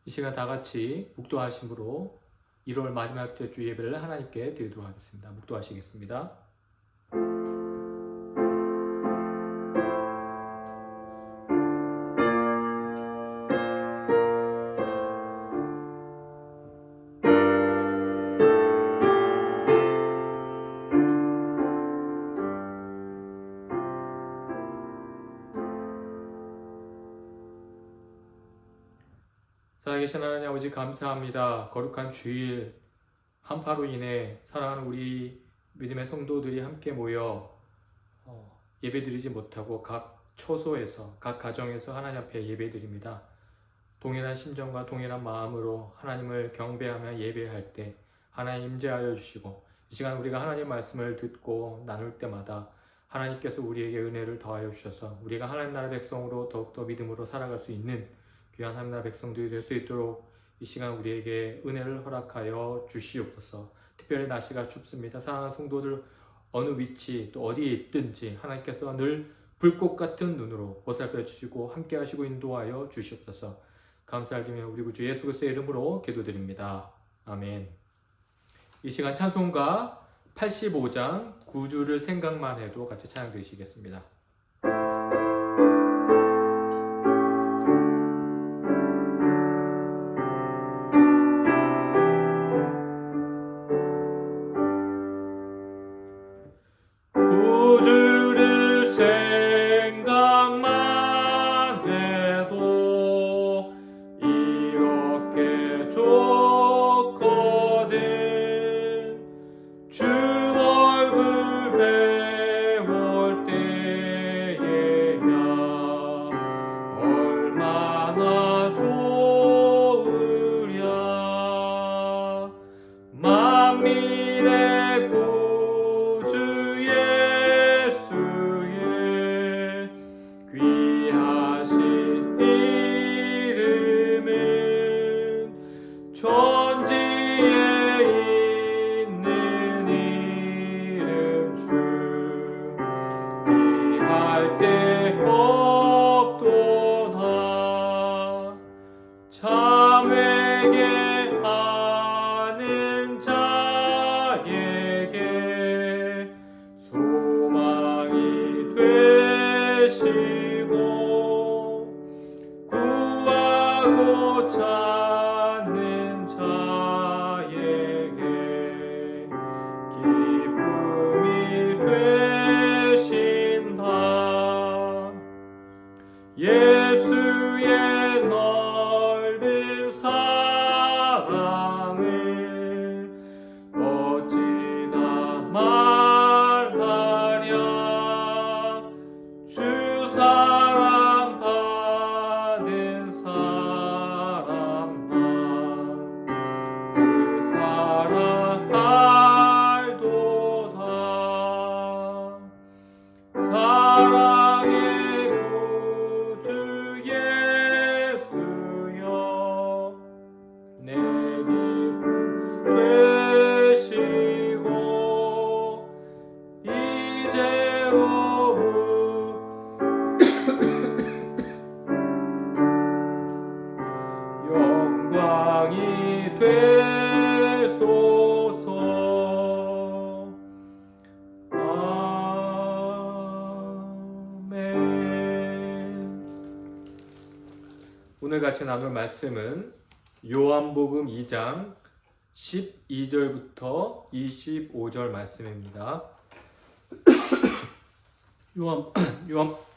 이 시간 다 같이 묵도하심으로 1월 마지막 주 예배를 하나님께 드리도록 하겠습니다. 묵도하시겠습니다. 살아계신 하나님 아버지 감사합니다. 거룩한 주일 한파로 인해 사랑하는 우리 믿음의 성도들이 함께 모여 예배드리지 못하고 각 처소에서 각 가정에서 하나님 앞에 예배드립니다. 동일한 심정과 동일한 마음으로 하나님을 경배하며 예배할 때 하나님 임재하여 주시고, 이 시간 우리가 하나님 말씀을 듣고 나눌 때마다 하나님께서 우리에게 은혜를 더하여 주셔서 우리가 하나님 나라 백성으로 더욱더 믿음으로 살아갈 수 있는 귀한 하나님 나라 백성들이 될 수 있도록 이 시간 우리에게 은혜를 허락하여 주시옵소서. 특별히 날씨가 춥습니다. 사랑하는 성도들 어느 위치 또 어디에 있든지 하나님께서 늘 불꽃 같은 눈으로 보살펴 주시고 함께 하시고 인도하여 주시옵소서. 감사드리며 우리 구주 예수 그리스도의 이름으로 기도드립니다. 아멘. 이 시간 찬송가 85장 구주를 생각만 해도 같이 찬양 드리시겠습니다. 구주를 생각만 해도 이렇게 좋거든. 주 얼굴 배울 때에야 얼마나 좋으랴. 만민의 구주 예수의 귀하신 이름은 천지에 있는 이름 중 이할 데 없도다. 참 회개하는 자에게 소망이 되시고 구하고 찾는 자에게 기쁨이 되신다. 예수의 넓은 사랑을 어찌다 말하랴. 주 사랑 받은 사람만 그 사랑 알도다. 사랑의 구주 예수여 내 기쁨 되시고 이제로부 영광이 되소서. 오늘 같이 나눌 말씀은 요한복음 2장 12절부터 25절 말씀입니다.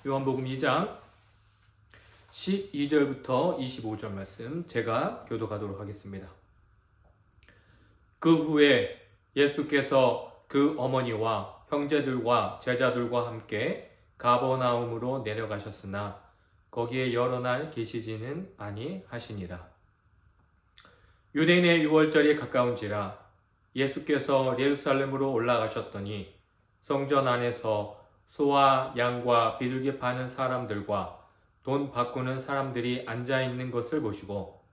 요한복음 2장 12절부터 25절 말씀 제가 교독하도록 하겠습니다. 그 후에 예수께서 그 어머니와 형제들과 제자들과 함께 가버나움으로 내려가셨으나 거기에 여러 날 계시지는 아니하시니라. 유대인의 유월절이 가까운지라 예수께서 예루살렘으로 올라가셨더니 성전 안에서 소와 양과 비둘기 파는 사람들과 돈 바꾸는 사람들이 앉아있는 것을 보시고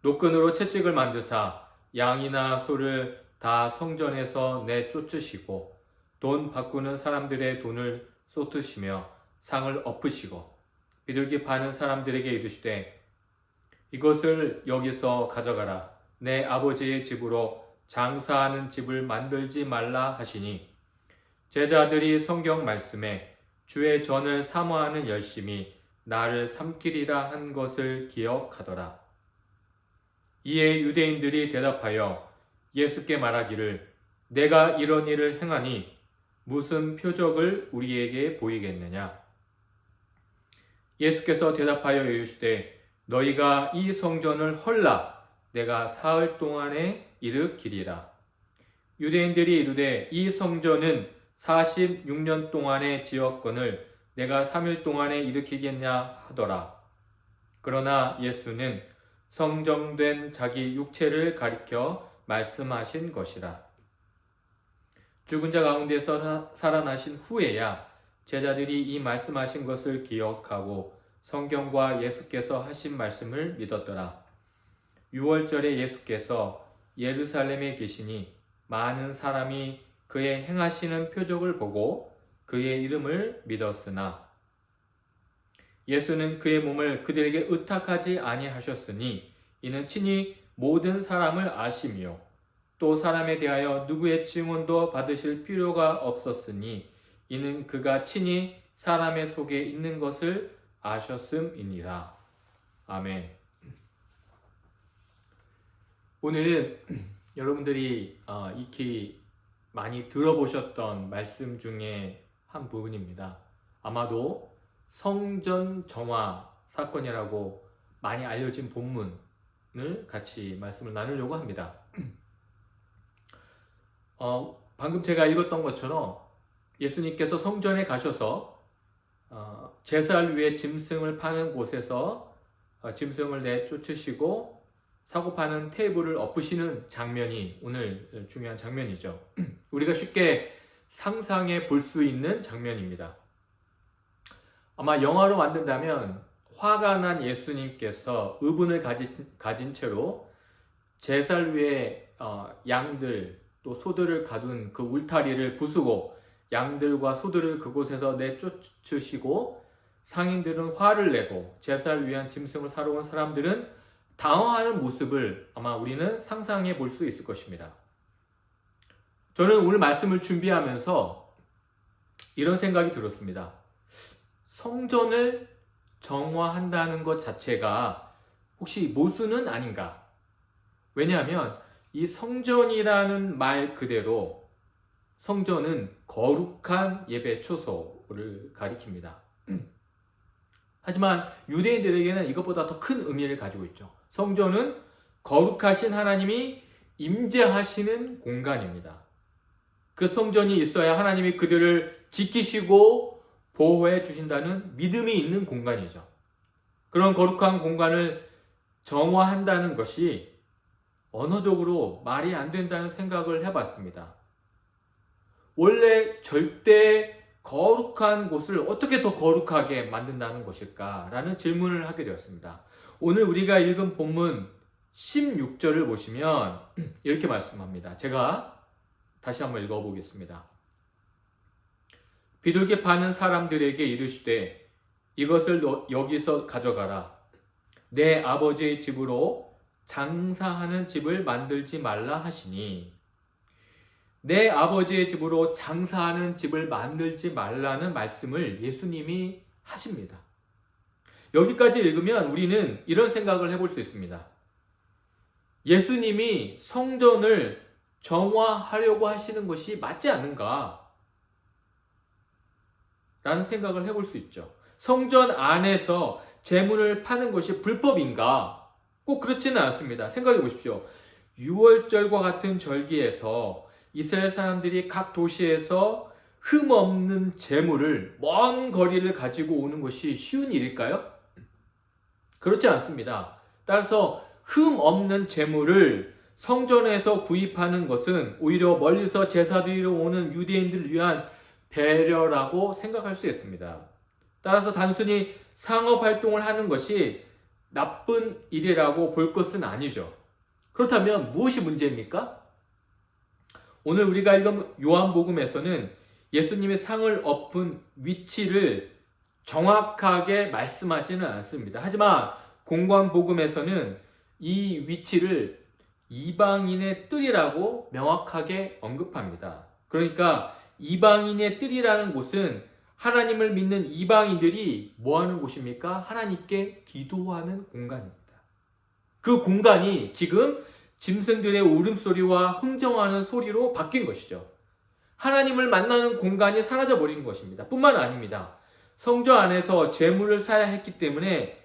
노끈으로 채찍을 만드사 양이나 소를 다 성전에서 내쫓으시고 돈 바꾸는 사람들의 돈을 쏟으시며 상을 엎으시고 비둘기 파는 사람들에게 이르시되 이것을 여기서 가져가라. 내 아버지의 집으로 장사하는 집을 만들지 말라 하시니 제자들이 성경 말씀에 주의 전을 사모하는 열심이 나를 삼키리라 한 것을 기억하더라. 이에 유대인들이 대답하여 예수께 말하기를 내가 이런 일을 행하니 무슨 표적을 우리에게 보이겠느냐. 예수께서 대답하여 이르시되 너희가 이 성전을 헐라 내가 사흘 동안에 일으키리라. 유대인들이 이르되 이 성전은 46년 동안에 지었거늘 내가 3일 동안에 일으키겠냐 하더라. 그러나 예수는 성정된 자기 육체를 가리켜 말씀하신 것이라. 죽은 자 가운데서 살아나신 후에야 제자들이 이 말씀하신 것을 기억하고 성경과 예수께서 하신 말씀을 믿었더라. 6월절에 예수께서 예루살렘에 계시니 많은 사람이 그의 행하시는 표적을 보고 그의 이름을 믿었으나 예수는 그의 몸을 그들에게 의탁하지 아니하셨으니 이는 친히 모든 사람을 아시며 또 사람에 대하여 누구의 증언도 받으실 필요가 없었으니 이는 그가 친히 사람의 속에 있는 것을 아셨음이니라. 아멘. 오늘은 여러분들이 익히 많이 들어보셨던 말씀 중에 한 부분입니다. 아마도 성전 정화 사건이라고 많이 알려진 본문을 같이 말씀을 나누려고 합니다. 방금 제가 읽었던 것처럼 예수님께서 성전에 가셔서 제사를 위해 짐승을 파는 곳에서 짐승을 내쫓으시고 사고 파는 테이블을 엎으시는 장면이 오늘 중요한 장면이죠. 우리가 쉽게 상상해 볼 수 있는 장면입니다. 아마 영화로 만든다면 화가 난 예수님께서 의분을 가진 채로 제사를 위해 양들 또 소들을 가둔 그 울타리를 부수고 양들과 소들을 그곳에서 내쫓으시고 상인들은 화를 내고 제사를 위한 짐승을 사러 온 사람들은 당황하는 모습을 아마 우리는 상상해 볼 수 있을 것입니다. 저는 오늘 말씀을 준비하면서 이런 생각이 들었습니다. 성전을 정화한다는 것 자체가 혹시 모순은 아닌가? 왜냐하면 이 성전이라는 말 그대로 성전은 거룩한 예배 초소를 가리킵니다. 하지만 유대인들에게는 이것보다 더 큰 의미를 가지고 있죠. 성전은 거룩하신 하나님이 임재하시는 공간입니다. 그 성전이 있어야 하나님이 그들을 지키시고 보호해 주신다는 믿음이 있는 공간이죠. 그런 거룩한 공간을 정화한다는 것이 언어적으로 말이 안 된다는 생각을 해봤습니다. 원래 절대 거룩한 곳을 어떻게 더 거룩하게 만든다는 것일까? 라는 질문을 하게 되었습니다. 오늘 우리가 읽은 본문 16절을 보시면 이렇게 말씀합니다. 제가 다시 한번 읽어보겠습니다. 비둘기 파는 사람들에게 이르시되 이것을 여기서 가져가라. 내 아버지의 집으로 장사하는 집을 만들지 말라 하시니 내 아버지의 집으로 장사하는 집을 만들지 말라는 말씀을 예수님이 하십니다. 여기까지 읽으면 우리는 이런 생각을 해볼 수 있습니다. 예수님이 성전을 정화하려고 하시는 것이 맞지 않는가? 라는 생각을 해볼 수 있죠. 성전 안에서 제물을 파는 것이 불법인가? 꼭 그렇지는 않습니다. 생각해 보십시오. 6월절과 같은 절기에서 이스라엘 사람들이 각 도시에서 흠 없는 제물을 먼 거리를 가지고 오는 것이 쉬운 일일까요? 그렇지 않습니다. 따라서 흠 없는 제물을 성전에서 구입하는 것은 오히려 멀리서 제사 드리러 오는 유대인들을 위한 배려라고 생각할 수 있습니다. 따라서 단순히 상업활동을 하는 것이 나쁜 일이라고 볼 것은 아니죠. 그렇다면 무엇이 문제입니까? 오늘 우리가 읽은 요한복음에서는 예수님의 상을 엎은 위치를 정확하게 말씀하지는 않습니다. 하지만 공관복음에서는 이 위치를 이방인의 뜰이라고 명확하게 언급합니다. 그러니까 이방인의 뜰이라는 곳은 하나님을 믿는 이방인들이 뭐 하는 곳입니까? 하나님께 기도하는 공간입니다. 그 공간이 지금 짐승들의 울음소리와 흥정하는 소리로 바뀐 것이죠. 하나님을 만나는 공간이 사라져 버린 것입니다. 뿐만 아닙니다. 성전 안에서 제물을 사야 했기 때문에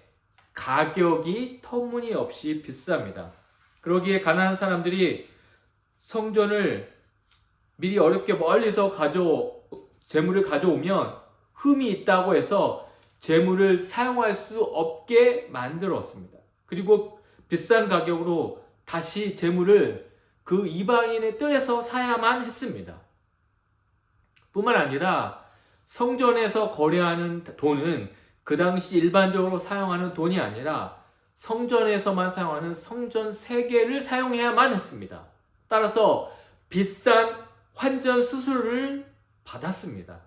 가격이 터무니없이 비쌉니다. 그러기에 가난한 사람들이 성전을 미리 어렵게 멀리서 제물을 가져오면 흠이 있다고 해서 제물을 사용할 수 없게 만들었습니다. 그리고 비싼 가격으로 다시 제물을 그 이방인의 뜰에서 사야만 했습니다. 뿐만 아니라 성전에서 거래하는 돈은 그 당시 일반적으로 사용하는 돈이 아니라 성전에서만 사용하는 성전 세계를 사용해야만 했습니다. 따라서 비싼 환전 수수료를 받았습니다.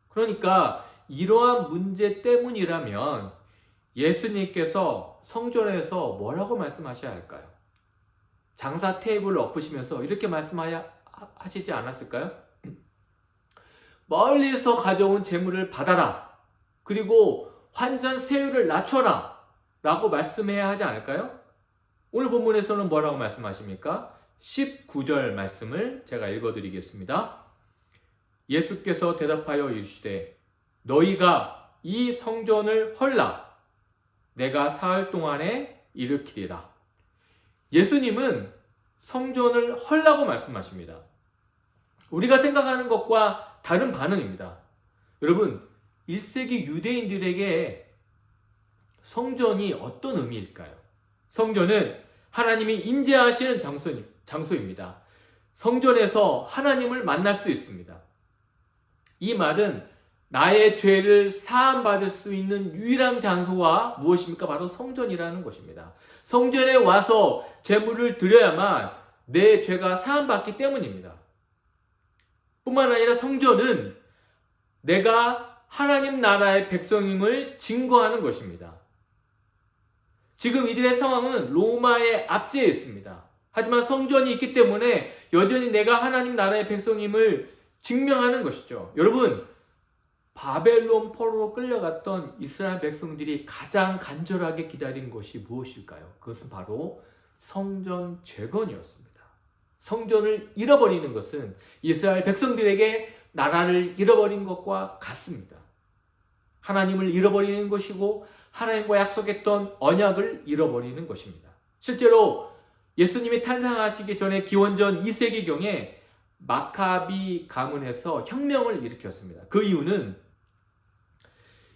그러니까 이러한 문제 때문이라면 예수님께서 성전에서 뭐라고 말씀하셔야 할까요? 장사 테이블을 엎으시면서 이렇게 말씀하시지 않았을까요? 멀리서 가져온 재물을 받아라. 그리고 환전 세율을 낮춰라. 라고 말씀해야 하지 않을까요? 오늘 본문에서는 뭐라고 말씀하십니까? 19절 말씀을 제가 읽어드리겠습니다. 예수께서 대답하여 이르시되 너희가 이 성전을 헐라. 내가 사흘 동안에 일으키리라. 예수님은 성전을 헐라고 말씀하십니다. 우리가 생각하는 것과 다른 반응입니다. 여러분, 1세기 유대인들에게 성전이 어떤 의미일까요? 성전은 하나님이 임재하시는 장소입니다. 성전에서 하나님을 만날 수 있습니다. 이 말은 나의 죄를 사함받을 수 있는 유일한 장소가 무엇입니까? 바로 성전이라는 것입니다. 성전에 와서 제물을 드려야만 내 죄가 사함받기 때문입니다. 뿐만 아니라 성전은 내가 하나님 나라의 백성임을 증거하는 것입니다. 지금 이들의 상황은 로마의 압제에 있습니다. 하지만 성전이 있기 때문에 여전히 내가 하나님 나라의 백성임을 증명하는 것이죠. 여러분, 바벨론 포로로 끌려갔던 이스라엘 백성들이 가장 간절하게 기다린 것이 무엇일까요? 그것은 바로 성전 재건이었습니다. 성전을 잃어버리는 것은 이스라엘 백성들에게 나라를 잃어버린 것과 같습니다. 하나님을 잃어버리는 것이고 하나님과 약속했던 언약을 잃어버리는 것입니다. 실제로 예수님이 탄생하시기 전에 기원전 2세기경에 마카비 가문에서 혁명을 일으켰습니다. 그 이유는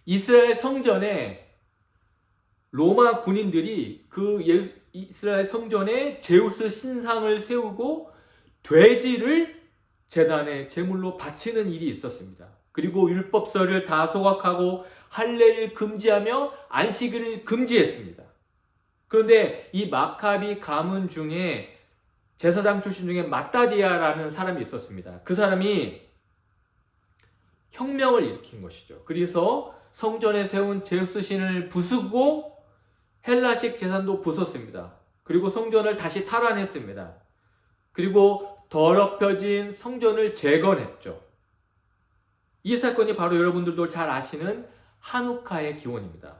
이스라엘 성전에 로마 군인들이 그 이스라엘 성전에 제우스 신상을 세우고 돼지를 제단에 제물로 바치는 일이 있었습니다. 그리고 율법서를 다 소각하고 할례를 금지하며 안식일을 금지했습니다. 그런데 이 마카비 가문 중에 제사장 출신 중에 마따디아라는 사람이 있었습니다. 그 사람이 혁명을 일으킨 것이죠. 그래서 성전에 세운 제우스 신을 부수고 헬라식 제단도 부쉈습니다. 그리고 성전을 다시 탈환했습니다. 그리고 더럽혀진 성전을 재건했죠. 이 사건이 바로 여러분들도 잘 아시는 하누카의 기원입니다.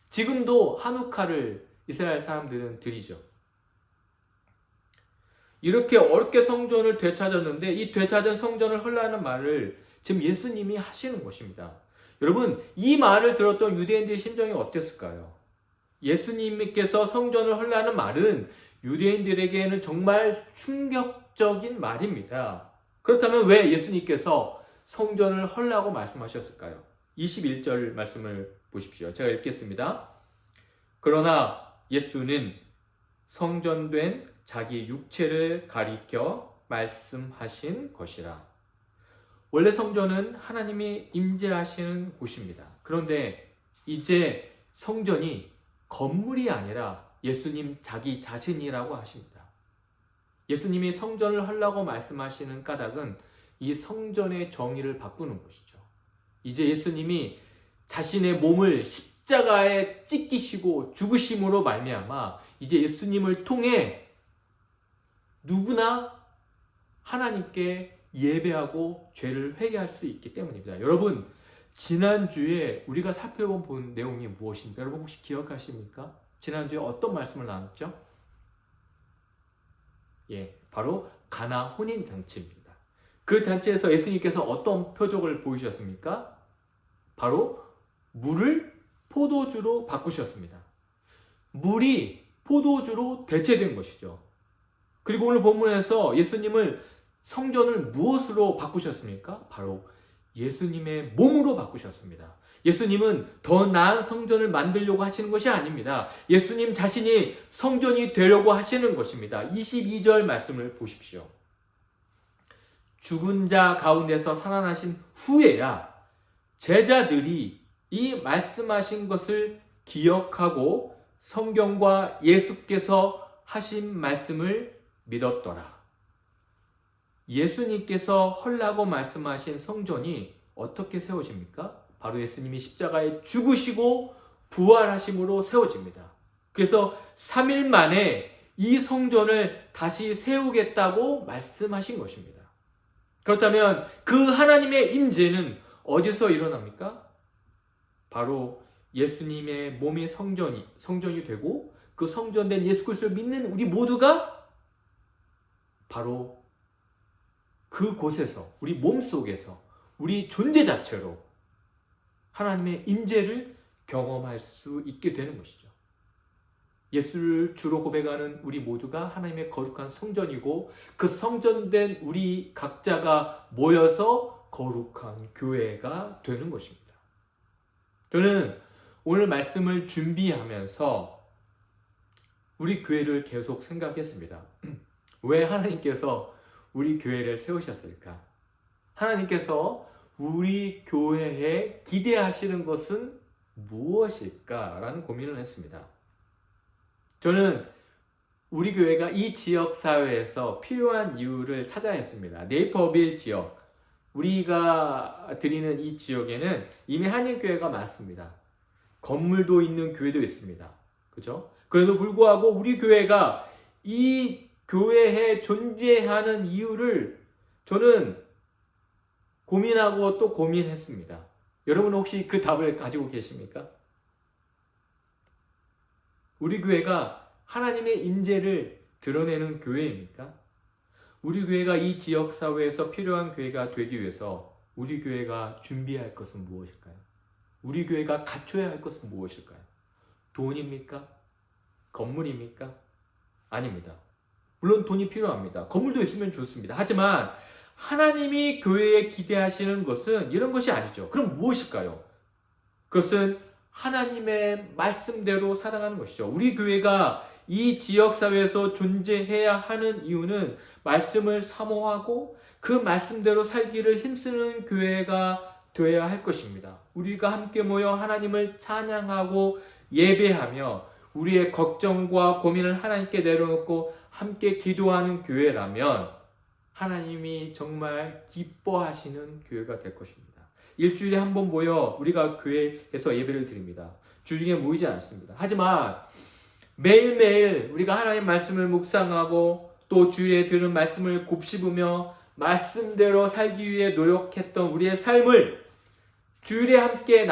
지금도 하누카를 이스라엘 사람들은 드리죠. 이렇게 어렵게 성전을 되찾았는데 이 되찾은 성전을 헐라는 말을 지금 예수님이 하시는 것입니다. 여러분, 이 말을 들었던 유대인들의 심정이 어땠을까요? 예수님께서 성전을 헐라는 말은 유대인들에게는 정말 충격적인 말입니다. 그렇다면 왜 예수님께서 성전을 헐라고 말씀하셨을까요? 21절 말씀을 보십시오. 제가 읽겠습니다. 그러나 예수는 성전된 자기 육체를 가리켜 말씀하신 것이라. 원래 성전은 하나님이 임재하시는 곳입니다. 그런데 이제 성전이 건물이 아니라 예수님 자기 자신이라고 하십니다. 예수님이 성전을 하려고 말씀하시는 까닭은 이 성전의 정의를 바꾸는 것이죠. 이제 예수님이 자신의 몸을 십자가에 찢기시고 죽으심으로 말미암아 이제 예수님을 통해 누구나 하나님께 예배하고 죄를 회개할 수 있기 때문입니다. 여러분, 지난주에 우리가 살펴본 내용이 무엇입니까? 여러분 혹시 기억하십니까? 지난주에 어떤 말씀을 나눴죠? 바로 가나 혼인 잔치입니다. 그 잔치에서 예수님께서 어떤 표적을 보이셨습니까? 바로 물을 포도주로 바꾸셨습니다. 물이 포도주로 대체된 것이죠. 그리고 오늘 본문에서 예수님을 성전을 무엇으로 바꾸셨습니까? 바로 예수님의 몸으로 바꾸셨습니다. 예수님은 더 나은 성전을 만들려고 하시는 것이 아닙니다. 예수님 자신이 성전이 되려고 하시는 것입니다. 22절 말씀을 보십시오. 죽은 자 가운데서 살아나신 후에야 제자들이 이 말씀하신 것을 기억하고 성경과 예수께서 하신 말씀을 믿었더라. 예수님께서 헐라고 말씀하신 성전이 어떻게 세워집니까? 바로 예수님이 십자가에 죽으시고 부활하심으로 세워집니다. 그래서 3일 만에 이 성전을 다시 세우겠다고 말씀하신 것입니다. 그렇다면 그 하나님의 임재는 어디서 일어납니까? 바로 예수님의 몸이 성전이 되고 그 성전된 예수 그리스도를 믿는 우리 모두가 바로 그곳에서 우리 몸속에서 우리 존재 자체로 하나님의 임재를 경험할 수 있게 되는 것이죠. 예수를 주로 고백하는 우리 모두가 하나님의 거룩한 성전이고 그 성전된 우리 각자가 모여서 거룩한 교회가 되는 것입니다. 저는 오늘 말씀을 준비하면서 우리 교회를 계속 생각했습니다. 왜 하나님께서 우리 교회를 세우셨을까? 하나님께서 우리 교회에 기대하시는 것은 무엇일까라는 고민을 했습니다. 저는 우리 교회가 이 지역 사회에서 필요한 이유를 찾아야 했습니다. 네이버빌 지역, 우리가 드리는 이 지역에는 이미 한인교회가 많습니다. 건물도 있는 교회도 있습니다. 그죠? 그래도 불구하고 우리 교회가 이 교회에 존재하는 이유를 저는 고민하고 또 고민했습니다. 여러분 혹시 그 답을 가지고 계십니까? 우리 교회가 하나님의 임재를 드러내는 교회입니까? 우리 교회가 이 지역 사회에서 필요한 교회가 되기 위해서 우리 교회가 준비할 것은 무엇일까요? 우리 교회가 갖춰야 할 것은 무엇일까요? 돈입니까? 건물입니까? 아닙니다. 물론 돈이 필요합니다. 건물도 있으면 좋습니다. 하지만 하나님이 교회에 기대하시는 것은 이런 것이 아니죠. 그럼 무엇일까요? 그것은 하나님의 말씀대로 살아가는 것이죠. 우리 교회가 이 지역사회에서 존재해야 하는 이유는 말씀을 사모하고 그 말씀대로 살기를 힘쓰는 교회가 되어야 할 것입니다. 우리가 함께 모여 하나님을 찬양하고 예배하며 우리의 걱정과 고민을 하나님께 내려놓고 함께 기도하는 교회라면 하나님이 정말 기뻐하시는 교회가 될 것입니다. 일주일에 한 번 모여 우리가 교회에서 예배를 드립니다. 주중에 모이지 않습니다. 하지만 매일매일 우리가 하나님 말씀을 묵상하고 또 주일에 들은 말씀을 곱씹으며 말씀대로 살기 위해 노력했던 우리의 삶을 주일에 함께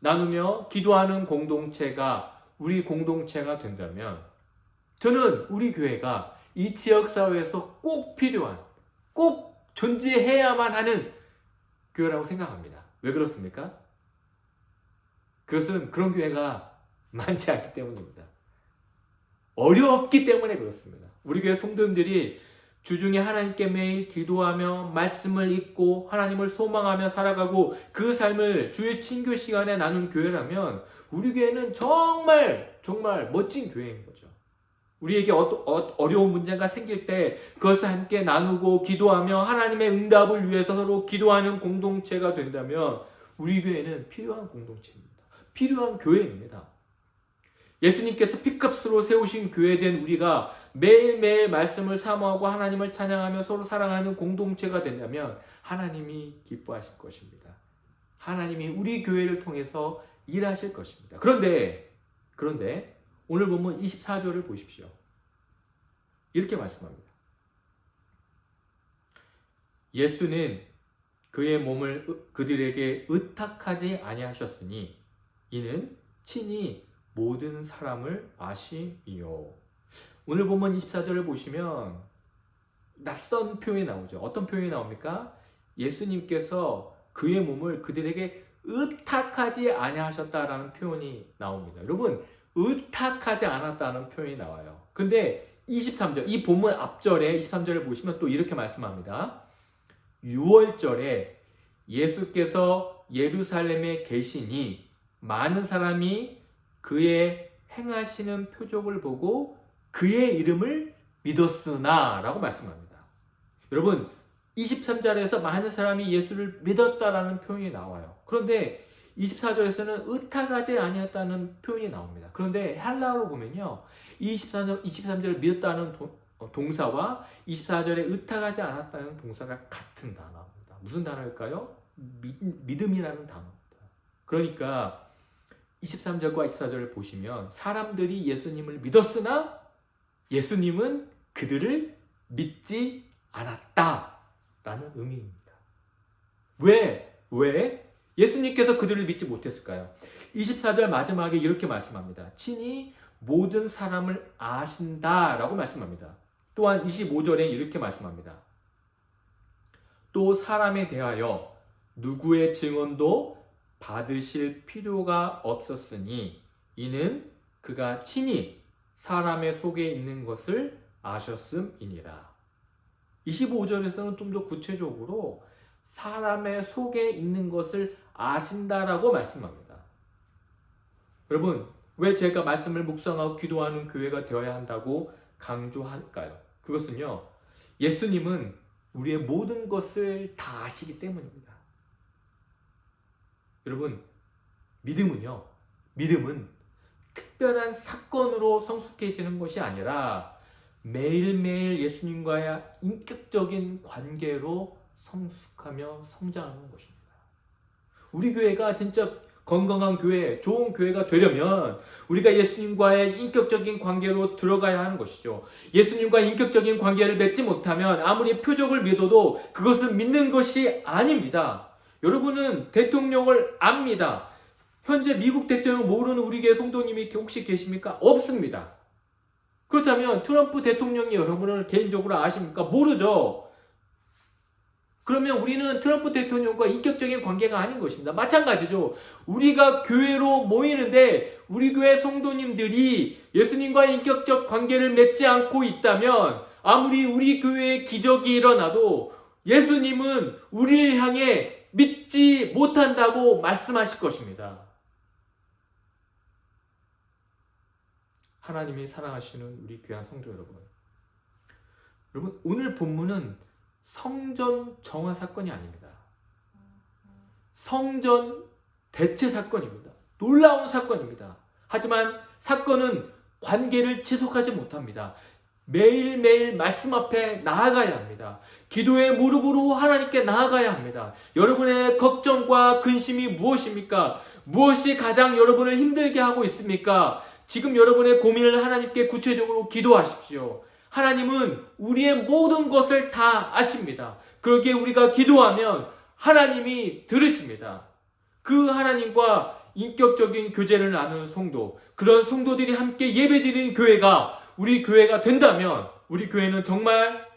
나누며 기도하는 공동체가 우리 공동체가 된다면 저는 우리 교회가 이 지역사회에서 꼭 필요한, 꼭 존재해야만 하는 교회라고 생각합니다. 왜 그렇습니까? 그것은 그런 교회가 많지 않기 때문입니다. 어렵기 때문에 그렇습니다. 우리 교회 성도님들이 주중에 하나님께 매일 기도하며 말씀을 읽고 하나님을 소망하며 살아가고 그 삶을 주일 친교 시간에 나눈 교회라면 우리 교회는 정말 멋진 교회인 거죠. 우리에게 어려운 문제가 생길 때 그것을 함께 나누고 기도하며 하나님의 응답을 위해서 서로 기도하는 공동체가 된다면 우리 교회는 필요한 공동체입니다. 필요한 교회입니다. 예수님께서 피값으로 세우신 교회된 우리가 매일매일 말씀을 사모하고 하나님을 찬양하며 서로 사랑하는 공동체가 된다면 하나님이 기뻐하실 것입니다. 하나님이 우리 교회를 통해서 일하실 것입니다. 그런데 오늘 본문 24절을 보십시오. 이렇게 말씀합니다. 예수는 그의 몸을 그들에게 의탁하지 아니하셨으니 이는 친히 모든 사람을 아심이요. 오늘 본문 24절을 보시면 낯선 표현이 나오죠. 어떤 표현이 나옵니까? 예수님께서 그의 몸을 그들에게 의탁하지 아니하셨다라는 표현이 나옵니다. 여러분, 의탁하지 않았다는 표현이 나와요. 근데 23절, 이 본문 앞절에 23절을 보시면 또 이렇게 말씀합니다. 6월절에 예수께서 예루살렘에 계시니 많은 사람이 그의 행하시는 표적을 보고 그의 이름을 믿었으나 라고 말씀합니다. 여러분, 23절에서 많은 사람이 예수를 믿었다라는 표현이 나와요. 그런데 24절에서는 의탁하지 아니었다는 표현이 나옵니다. 그런데 헬라어로 보면요, 23절을 믿었다는 동사와 24절에 의탁하지 않았다는 동사가 같은 단어입니다. 무슨 단어일까요? 믿음이라는 단어입니다. 그러니까 23절과 24절을 보시면 사람들이 예수님을 믿었으나 예수님은 그들을 믿지 않았다라는 의미입니다. 왜? 예수님께서 그들을 믿지 못했을까요? 24절 마지막에 이렇게 말씀합니다. 친히 모든 사람을 아신다라고 말씀합니다. 또한 25절에 이렇게 말씀합니다. 또 사람에 대하여 누구의 증언도 받으실 필요가 없었으니 이는 그가 친히 사람의 속에 있는 것을 아셨음이니라. 25절에서는 좀 더 구체적으로 사람의 속에 있는 것을 아신다라고 말씀합니다. 여러분, 왜 제가 말씀을 묵상하고 기도하는 교회가 되어야 한다고 강조할까요? 그것은요, 예수님은 우리의 모든 것을 다 아시기 때문입니다. 여러분, 믿음은 특별한 사건으로 성숙해지는 것이 아니라 매일매일 예수님과의 인격적인 관계로 성숙하며 성장하는 것입니다. 우리 교회가 진짜 건강한 교회, 좋은 교회가 되려면 우리가 예수님과의 인격적인 관계로 들어가야 하는 것이죠. 예수님과 인격적인 관계를 맺지 못하면 아무리 표적을 믿어도 그것은 믿는 것이 아닙니다. 여러분은 대통령을 압니다. 현재 미국 대통령 모르는 우리 교회 성도님이 혹시 계십니까? 없습니다. 그렇다면 트럼프 대통령이 여러분을 개인적으로 아십니까? 모르죠. 그러면 우리는 트럼프 대통령과 인격적인 관계가 아닌 것입니다. 마찬가지죠. 우리가 교회로 모이는데 우리 교회 성도님들이 예수님과의 인격적 관계를 맺지 않고 있다면 아무리 우리 교회에 기적이 일어나도 예수님은 우리를 향해 믿지 못한다고 말씀하실 것입니다. 하나님이 사랑하시는 우리 귀한 성도 여러분, 오늘 본문은 성전 정화 사건이 아닙니다. 성전 대체 사건입니다. 놀라운 사건입니다. 하지만 사건은 관계를 지속하지 못합니다. 매일매일 말씀 앞에 나아가야 합니다. 기도의 무릎으로 하나님께 나아가야 합니다. 여러분의 걱정과 근심이 무엇입니까? 무엇이 가장 여러분을 힘들게 하고 있습니까? 지금 여러분의 고민을 하나님께 구체적으로 기도하십시오. 하나님은 우리의 모든 것을 다 아십니다. 그러기에 우리가 기도하면 하나님이 들으십니다. 그 하나님과 인격적인 교제를 나누는 성도, 그런 성도들이 함께 예배드리는 교회가 우리 교회가 된다면 우리 교회는 정말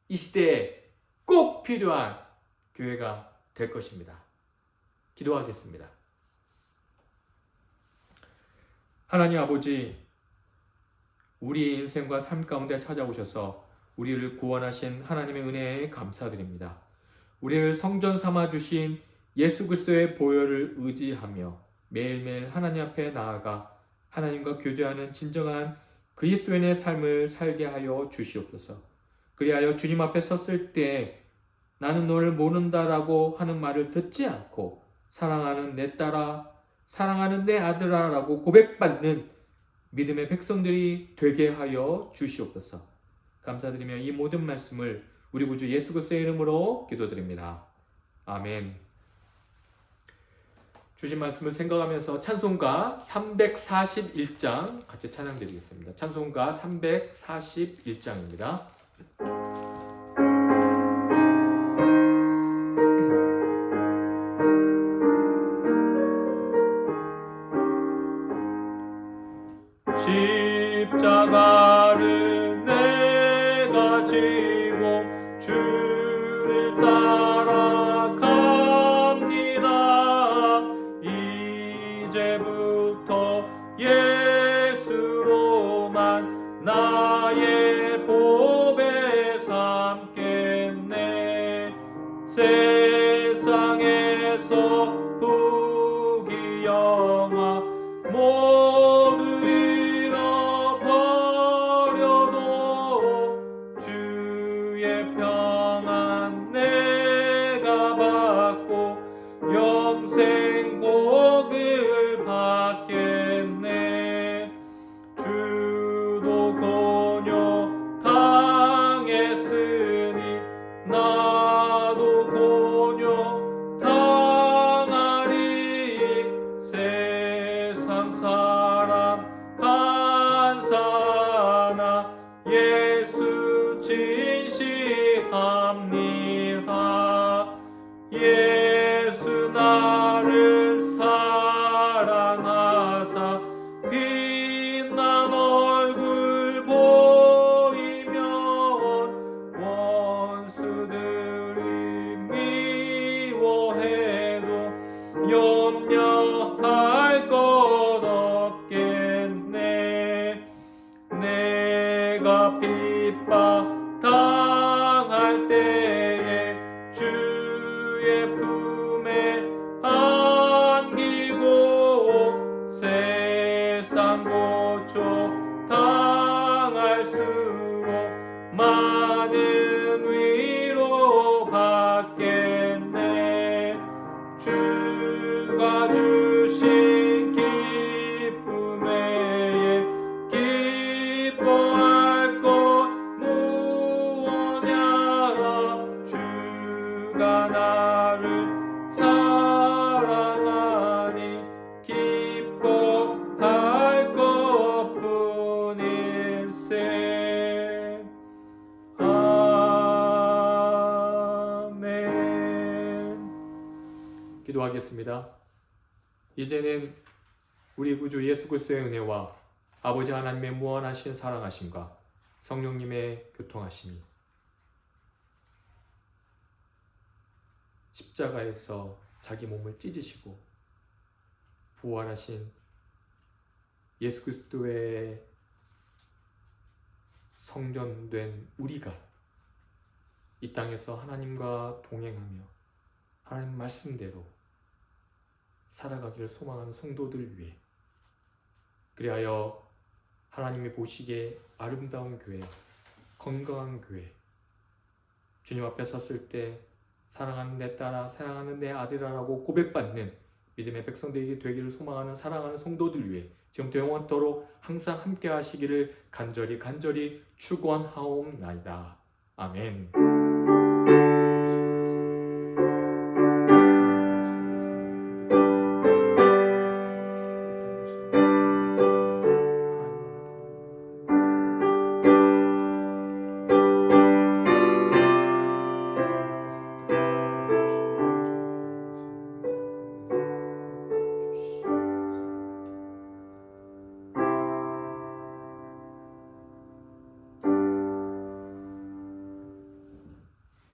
이 시대에 꼭 필요한 교회가 될 것입니다. 기도하겠습니다. 하나님 아버지, 우리의 인생과 삶 가운데 찾아오셔서 우리를 구원하신 하나님의 은혜에 감사드립니다. 우리를 성전 삼아 주신 예수 그리스도의 보혈을 의지하며 매일매일 하나님 앞에 나아가 하나님과 교제하는 진정한 그리스도인의 삶을 살게 하여 주시옵소서. 그리하여 주님 앞에 섰을 때 나는 너를 모른다라고 하는 말을 듣지 않고 사랑하는 내 딸아, 사랑하는 내 아들아 라고 고백받는 믿음의 백성들이 되게 하여 주시옵소서. 감사드리며 이 모든 말씀을 우리 구주 예수 그리스도의 이름으로 기도드립니다. 아멘. 주신 말씀을 생각하면서 찬송가 341장 같이 찬양드리겠습니다. 찬송가 341장입니다. 십자가를 내가 지고 주를 따라갑니다. 이제부터 예수로만 나의 보배 삼겠네. 세상에서 부귀 영화 모두 잃어버려도 주의 평안 내가 받고 영생 복을 받겠네. 주도 고뇨 당했으니 나도 고뇨 당하리. 세상 사람 간사나 예수 진실합니다. 예수 나를 사랑하사 빛난 얼굴 보이면 원수들이 미워해도 염려할 것 없겠네. 내가 핍박 당할 때에 주의 품에 안기고 세상 고초 당할수록 많은 위로 받겠네. 주가 주신 기쁨 외에 기뻐할 것 무엇냐. 주가 나를 사랑하니 기뻐할 것뿐일세. 아멘. 기도하겠습니다. 이제는 우리 구주 예수 그리스도의 은혜와 아버지 하나님의 무한하신 사랑하심과 성령님의 교통하심이 십자가에서 자기 몸을 찢으시고 부활하신 예수 그리스도의 성전된 우리가 이 땅에서 하나님과 동행하며 하나님 말씀대로 살아가기를 소망하는 성도들을 위해, 그리하여 하나님이 보시기에 아름다운 교회, 건강한 교회, 주님 앞에 섰을 때 사랑하는 내 딸아, 사랑하는 내 아들아라고 고백받는 믿음의 백성들에게 되기를 소망하는 사랑하는 성도들 위해 지금부터 영원토록 항상 함께 하시기를 간절히 축원하옵나이다. 아멘.